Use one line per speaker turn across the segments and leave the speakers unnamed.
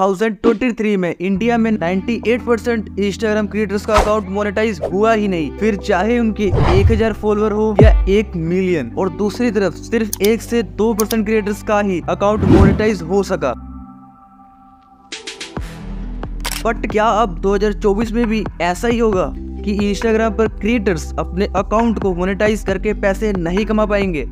2023 में इंडिया में 98% Instagram creators का अकाउंट मोनेटाइज हुआ ही नहीं, फिर चाहे उनके 1000 फॉलोअर हो या 1 मिलियन। और दूसरी तरफ सिर्फ 1 से 2% क्रिएटर्स का ही अकाउंट मोनेटाइज हो सका। बट क्या अब 2024 में भी ऐसा ही होगा कि इंस्टाग्राम पर क्रिएटर्स अपने अकाउंट को मोनेटाइज करके पैसे नहीं कमा पाएंगे?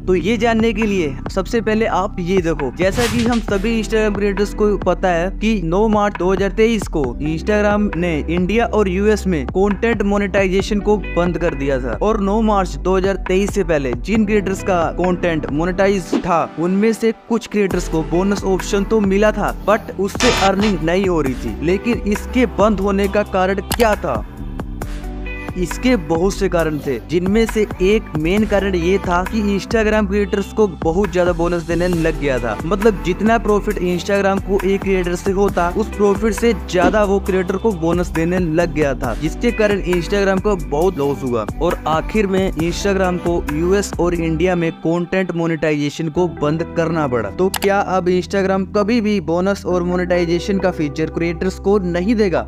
तो ये जानने के लिए सबसे पहले आप ये देखो, जैसा कि हम सभी इंस्टाग्राम क्रिएटर्स को पता है कि 9 मार्च 2023 को इंस्टाग्राम ने इंडिया और यूएस में कंटेंट मोनेटाइजेशन को बंद कर दिया था। और 9 मार्च 2023 से पहले जिन क्रिएटर्स का कंटेंट मोनेटाइज था उनमें से कुछ क्रिएटर्स को बोनस ऑप्शन तो मिला था, बट उससे अर्निंग नहीं हो रही थी। लेकिन इसके बंद होने का कारण क्या था? इसके बहुत से कारण थे, जिनमें से एक मेन कारण ये था कि इंस्टाग्राम क्रिएटर्स को बहुत ज्यादा बोनस देने लग गया था। मतलब जितना प्रॉफिट इंस्टाग्राम को एक क्रिएटर से होता, उस प्रॉफिट से ज्यादा वो क्रिएटर को बोनस देने लग गया था, जिसके कारण इंस्टाग्राम को बहुत लॉस हुआ। और आखिर में इंस्टाग्राम को यूएस और इंडिया में कंटेंट मोनेटाइजेशन को बंद करना पड़ा। तो क्या अब इंस्टाग्राम कभी भी बोनस और मोनेटाइजेशन का फीचर क्रिएटर्स को नहीं देगा?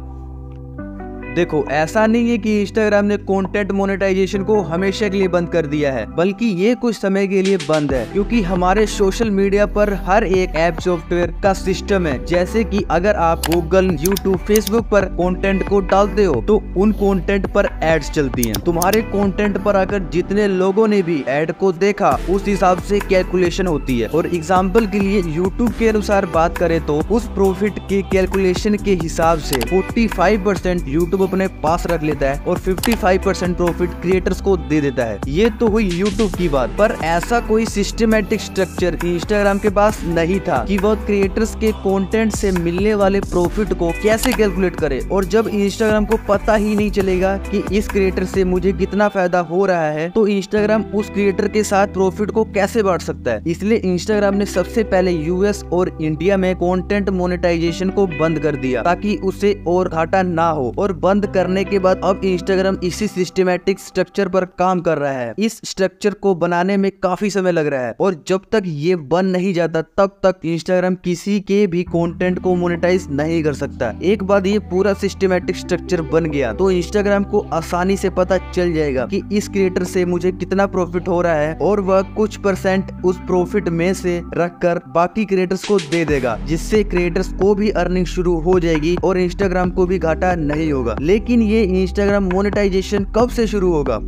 देखो, ऐसा नहीं है कि इंस्टाग्राम ने कंटेंट मोनेटाइजेशन को हमेशा के लिए बंद कर दिया है, बल्कि ये कुछ समय के लिए बंद है, क्योंकि हमारे सोशल मीडिया पर हर एक ऐप सॉफ्टवेयर का सिस्टम है। जैसे कि अगर आप गूगल, यूट्यूब, फेसबुक पर कंटेंट को डालते हो तो उन कंटेंट पर एड्स चलती हैं। तुम्हारे कंटेंट पर आकर जितने लोगों ने भी एड को देखा उस हिसाब से कैलकुलेशन होती है। और एग्जाम्पल के लिए यूट्यूब के अनुसार बात करें तो उस प्रॉफिट के कैलकुलेशन के हिसाब से 45% यूट्यूब अपने पास रख लेता है और 55% प्रॉफिट क्रिएटर्स को दे देता है। ये तो हुई यूट्यूब की बात, पर ऐसा कोई सिस्टमैटिक स्ट्रक्चर इंस्टाग्राम के पास नहीं था कि वो क्रिएटर्स के कंटेंट से मिलने वाले प्रॉफिट को कैसे कैलकुलेट करे। और जब इंस्टाग्राम को पता ही नहीं चलेगा कि इस क्रिएटर से मुझे कितना फायदा हो रहा है, तो इंस्टाग्राम उस क्रिएटर के साथ प्रॉफिट को कैसे बांट सकता है? इसलिए इंस्टाग्राम ने सबसे पहले यूएस और इंडिया में कंटेंट मोनेटाइजेशन को बंद कर दिया, ताकि उसे और घाटा ना हो। और बंद करने के बाद अब इंस्टाग्राम इसी सिस्टमैटिक स्ट्रक्चर पर काम कर रहा है। इस स्ट्रक्चर को बनाने में काफी समय लग रहा है, और जब तक ये बन नहीं जाता तब तक इंस्टाग्राम किसी के भी कंटेंट को मोनेटाइज नहीं कर सकता। एक बार ये पूरा सिस्टमैटिक स्ट्रक्चर बन गया तो इंस्टाग्राम को आसानी से पता चल जाएगा कि इस क्रिएटर से मुझे कितना प्रॉफिट हो रहा है, और वह कुछ परसेंट उस प्रॉफिट में से रखकर बाकी क्रिएटर्स को दे देगा, जिससे क्रिएटर्स को भी अर्निंग शुरू हो जाएगी और इंस्टाग्राम को भी घाटा नहीं होगा। लेकिन ये इंस्टाग्राम मोनेटाइजेशन कब से शुरू होगा?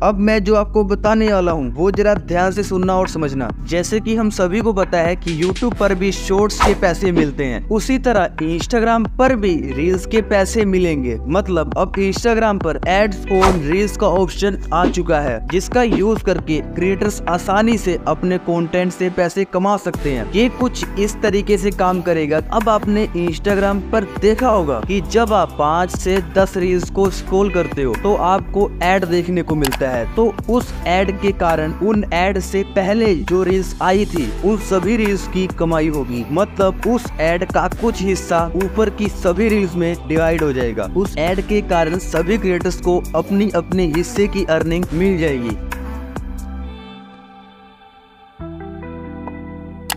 अब मैं जो आपको बताने वाला हूँ वो जरा ध्यान से सुनना और समझना। जैसे कि हम सभी को पता है कि YouTube पर भी शॉर्ट्स के पैसे मिलते हैं, उसी तरह इंस्टाग्राम पर भी रील्स के पैसे मिलेंगे। मतलब अब इंस्टाग्राम पर एड्स ऑन रील्स का ऑप्शन आ चुका है, जिसका यूज करके क्रिएटर्स आसानी से अपने कंटेंट से पैसे कमा सकते हैं। ये कुछ इस तरीके से काम करेगा। अब आपने इंस्टाग्राम पर देखा होगा कि जब आप 5 से 10 रील्स को स्क्रॉल करते हो तो आपको एड देखने को मिलता है। तो उस एड के कारण उन एड से पहले जो रील्स आई थी उन सभी रील्स की कमाई होगी। मतलब उस एड का कुछ हिस्सा ऊपर की सभी रील्स में डिवाइड हो जाएगा। उस एड के कारण सभी क्रिएटर्स को अपनी अपने हिस्से की अर्निंग मिल जाएगी।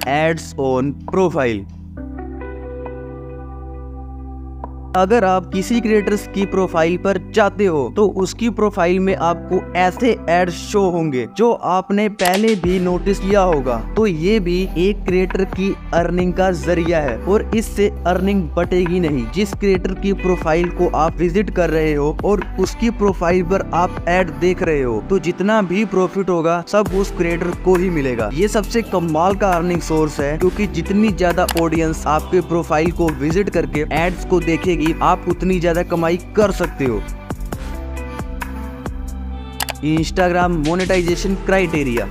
Ads on profile. अगर आप किसी क्रिएटर्स की प्रोफाइल पर जाते हो तो उसकी प्रोफाइल में आपको ऐसे एड शो होंगे जो आपने पहले भी नोटिस किया होगा। तो ये भी एक क्रिएटर की अर्निंग का जरिया है, और इससे अर्निंग बटेगी नहीं। जिस क्रिएटर की प्रोफाइल को आप विजिट कर रहे हो और उसकी प्रोफाइल पर आप एड देख रहे हो, तो जितना भी प्रॉफिट होगा सब उस क्रिएटर को ही मिलेगा। ये सबसे कमाल का अर्निंग सोर्स है, क्योंकि जितनी ज्यादा ऑडियंस आपके प्रोफाइल को विजिट करके एड्स को देखेगी, आप उतनी ज्यादा कमाई कर सकते हो। Instagram monetization criteria.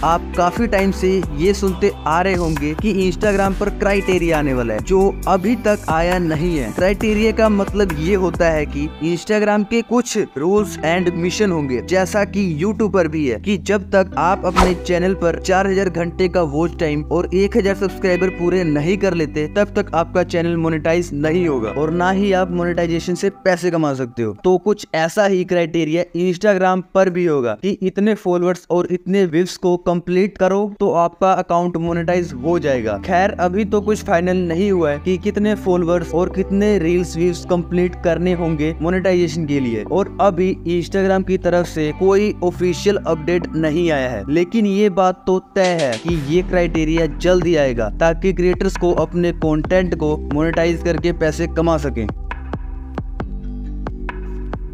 आप काफी टाइम से ये सुनते आ रहे होंगे कि इंस्टाग्राम पर क्राइटेरिया आने वाला है, जो अभी तक आया नहीं है। क्राइटेरिया का मतलब ये होता है कि इंस्टाग्राम के कुछ रूल्स एंड मिशन होंगे, जैसा कि यूट्यूब पर भी है, कि जब तक आप अपने चैनल पर 4000 घंटे का वॉच टाइम और 1000 सब्सक्राइबर पूरे नहीं कर लेते, तब तक आपका चैनल मोनेटाइज नहीं होगा और ना ही आप मोनेटाइजेशन से पैसे कमा सकते हो। तो कुछ ऐसा ही क्राइटेरिया इंस्टाग्राम पर भी होगा कि इतने फॉलोअर्स और इतने व्यूज को कंप्लीट करो तो आपका अकाउंट मोनेटाइज हो जाएगा। खैर अभी तो कुछ फाइनल नहीं हुआ है कि कितने फॉलोअर्स और कितने रील्स व्यूज कंप्लीट करने होंगे मोनेटाइजेशन के लिए, और अभी इंस्टाग्राम की तरफ से कोई ऑफिशियल अपडेट नहीं आया है। लेकिन ये बात तो तय है कि ये क्राइटेरिया जल्द ही आएगा ताकि क्रिएटर्स को अपने कंटेंट को मोनेटाइज करके पैसे कमा सकें।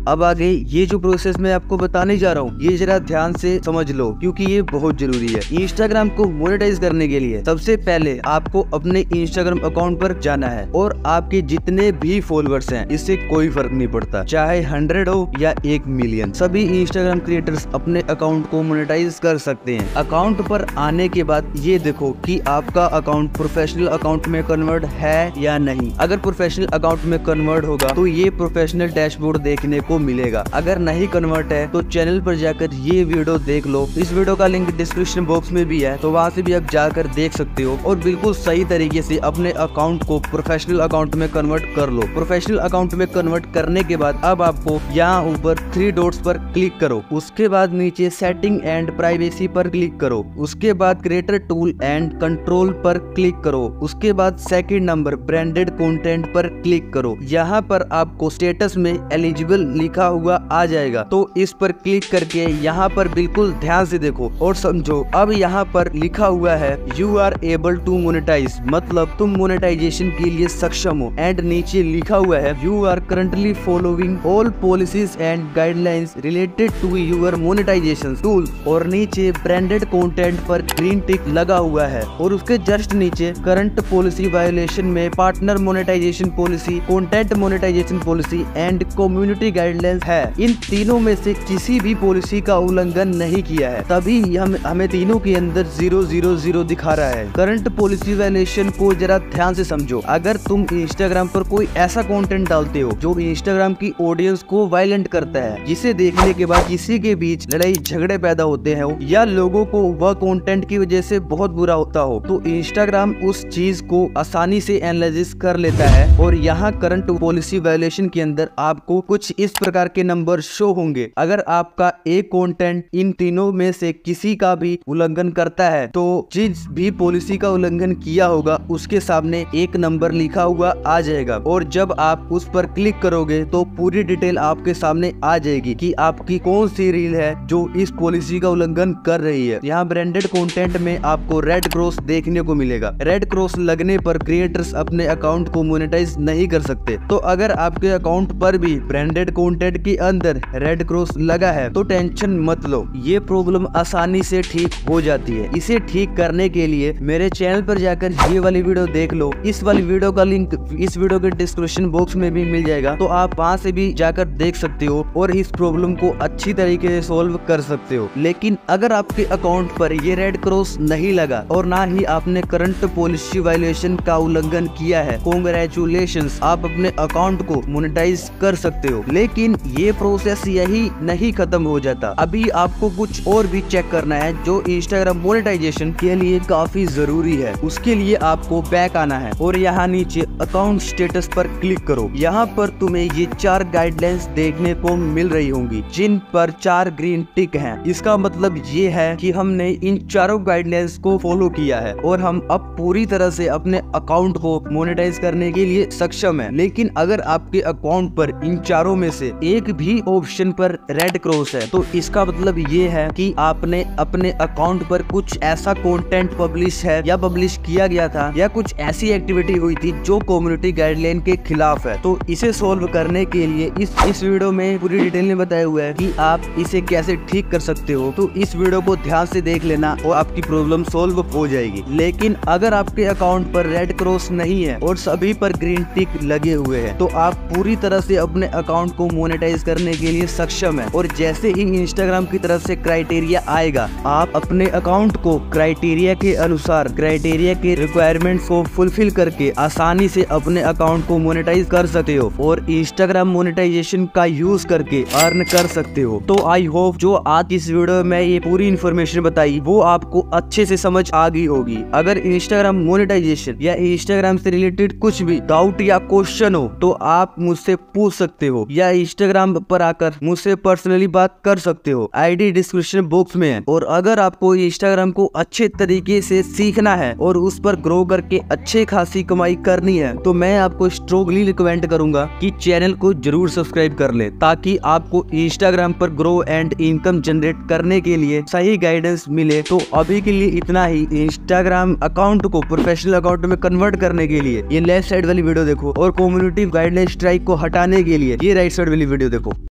अब आगे ये जो प्रोसेस मैं आपको बताने जा रहा हूँ ये जरा ध्यान से समझ लो क्योंकि ये बहुत जरूरी है। इंस्टाग्राम को मोनेटाइज करने के लिए सबसे पहले आपको अपने इंस्टाग्राम अकाउंट पर जाना है और आपके जितने भी फॉलोअर्स हैं इससे कोई फर्क नहीं पड़ता, चाहे 100 हो या 1 मिलियन, सभी इंस्टाग्राम क्रिएटर्स अपने अकाउंट को मोनेटाइज कर सकते हैं। अकाउंट पर आने के बाद ये देखो कि आपका अकाउंट प्रोफेशनल अकाउंट में कन्वर्ट है या नहीं। अगर प्रोफेशनल अकाउंट में कन्वर्ट होगा तो ये प्रोफेशनल डैशबोर्ड देखने को मिलेगा। अगर नहीं कन्वर्ट है तो चैनल पर जाकर ये वीडियो देख लो। इस वीडियो का लिंक डिस्क्रिप्शन बॉक्स में भी है तो वहाँ से भी आप जाकर देख सकते हो और बिल्कुल सही तरीके से अपने अकाउंट को प्रोफेशनल अकाउंट में कन्वर्ट कर लो। प्रोफेशनल अकाउंट में कन्वर्ट करने के बाद अब आपको यहाँ ऊपर 3 डॉट्स पर क्लिक करो, उसके बाद नीचे सेटिंग एंड प्राइवेसी पर क्लिक करो, उसके बाद क्रिएटर टूल एंड कंट्रोल पर क्लिक करो, उसके बाद सेकंड नंबर ब्रांडेड कंटेंट पर क्लिक करो। यहाँ पर आपको स्टेटस में एलिजिबल लिखा हुआ आ जाएगा तो इस पर क्लिक करके यहाँ पर बिल्कुल ध्यान से देखो और समझो। अब यहाँ पर लिखा हुआ है you are able to monetize, मतलब तुम मोनेटाइजेशन के लिए सक्षम हो। एंड नीचे लिखा हुआ है you are currently following all policies and guidelines related to your monetization tool, और नीचे ब्रांडेड कंटेंट पर ग्रीन टिक लगा हुआ है और उसके जस्ट नीचे करंट पॉलिसी वायोलेशन में partner monetization policy, content monetization policy and community guidelines है। इन तीनों में से किसी भी पॉलिसी का उल्लंघन नहीं किया है तभी हमें तीनों के अंदर 000 दिखा रहा है। करंट पॉलिसी वायलेशन को जरा ध्यान से समझो। अगर तुम इंस्टाग्राम पर कोई ऐसा कंटेंट डालते हो जो इंस्टाग्राम की ऑडियंस को वायलेंट करता है, जिसे देखने के बाद किसी के बीच लड़ाई झगड़े पैदा होते हैं या लोगों को वह कंटेंट की वजह से बहुत बुरा होता हो, तो इंस्टाग्राम उस चीज को आसानी से एनालिसिस कर लेता है और यहाँ करंट पॉलिसी वायलेशन के अंदर आपको कुछ इस प्रकार के नंबर शो होंगे। अगर आपका एक कंटेंट इन तीनों में से किसी का भी उल्लंघन करता है तो जिस भी पॉलिसी का उल्लंघन किया होगा उसके सामने एक नंबर लिखा हुआ आ जाएगा और जब आप उस पर क्लिक करोगे तो पूरी डिटेल आपके सामने आ जाएगी कि आपकी कौन सी रील है जो इस पॉलिसी का उल्लंघन कर रही है। यहाँ ब्रांडेड कंटेंट में आपको रेड क्रॉस देखने को मिलेगा। रेड क्रॉस लगने पर क्रिएटर्स अपने अकाउंट को मोनेटाइज नहीं कर सकते। तो अगर आपके अकाउंट पर भी ब्रांडेड कंटेंट के अंदर रेड क्रॉस लगा है तो टेंशन मत लो, ये प्रॉब्लम आसानी से ठीक हो जाती है। इसे ठीक करने के लिए मेरे चैनल पर जाकर ये वाली वीडियो देख लो। इस वाली वीडियो का लिंक इस वीडियो के डिस्क्रिप्शन बॉक्स में भी मिल जाएगा तो आप वहाँ से भी जाकर देख सकते हो और इस प्रॉब्लम को अच्छी तरीके से सॉल्व कर सकते हो। लेकिन अगर आपके अकाउंट पर ये रेड क्रॉस नहीं लगा और ना ही आपने करंट पॉलिसी वायलेशन का उल्लंघन किया है, कांग्रेचुलेशंस, आप अपने अकाउंट को मोनेटाइज कर सकते हो। लेकिन ये प्रोसेस यही नहीं खत्म हो जाता, अभी आपको कुछ और भी चेक करना है जो इंस्टाग्राम मोनेटाइजेशन के लिए काफी जरूरी है। उसके लिए आपको बैक आना है और यहाँ नीचे अकाउंट स्टेटस पर क्लिक करो। यहाँ पर तुम्हें ये 4 गाइडलाइंस देखने को मिल रही होंगी जिन पर 4 ग्रीन टिक हैं। इसका मतलब ये है कि हमने इन चारों गाइडलाइंस को फॉलो किया है और हम अब पूरी तरह से अपने अकाउंट को मोनेटाइज करने के लिए सक्षम है। लेकिन अगर आपके अकाउंट पर इन चारों में से एक भी ऑप्शन पर रेड क्रॉस है तो इसका मतलब ये है कि आपने अपने अकाउंट पर कुछ ऐसा कंटेंट पब्लिश है या पब्लिश किया गया था या कुछ ऐसी एक्टिविटी हुई थी जो कम्युनिटी गाइडलाइन के खिलाफ है। तो इसे सोल्व करने के लिए इस वीडियो में पूरी डिटेल में बताया हुआ है कि आप इसे कैसे ठीक कर सकते हो। तो इस वीडियो को ध्यान से देख लेना और आपकी प्रॉब्लम सोल्व हो जाएगी। लेकिन अगर आपके अकाउंट पर रेड क्रॉस नहीं है और सभी पर ग्रीन टिक लगे हुए हैं तो आप पूरी तरह से अपने अकाउंट को मोनेटाइज करने के लिए सक्षम है। और जैसे ही इंस्टाग्राम की तरफ से क्राइटेरिया आएगा आप अपने अकाउंट को क्राइटेरिया के अनुसार, क्राइटेरिया के रिक्वायरमेंट्स को फुलफिल करके आसानी से अपने अकाउंट को मोनेटाइज कर सकते हो और इंस्टाग्राम मोनेटाइजेशन का यूज करके अर्न कर सकते हो। तो आई होप जो आज इस वीडियो में ये पूरी इन्फॉर्मेशन बताई वो आपको अच्छे से समझ आ गई होगी। अगर इंस्टाग्राम मोनेटाइजेशन या इंस्टाग्राम से रिलेटेड कुछ भी डाउट या क्वेश्चन हो तो आप मुझसे पूछ सकते हो या इंस्टाग्राम पर आकर मुझसे पर्सनली बात कर सकते हो। आईडी डिस्क्रिप्शन बॉक्स में है। और अगर आपको इंस्टाग्राम को अच्छे तरीके से सीखना है और उस पर ग्रो करके अच्छे खासी कमाई करनी है तो मैं आपको स्ट्रॉन्गली रिकमेंड करूंगा कि चैनल को जरूर सब्सक्राइब कर ले, ताकि आपको इंस्टाग्राम पर ग्रो एंड इनकम जनरेट करने के लिए सही गाइडेंस मिले। तो अभी के लिए इतना ही। इंस्टाग्राम अकाउंट को प्रोफेशनल अकाउंट में कन्वर्ट करने के लिए ये लेफ्ट साइड वाली वीडियो देखो, और कम्युनिटी गाइडलाइन स्ट्राइक को हटाने के लिए ये राइट साइड वाली वीडियो देखो।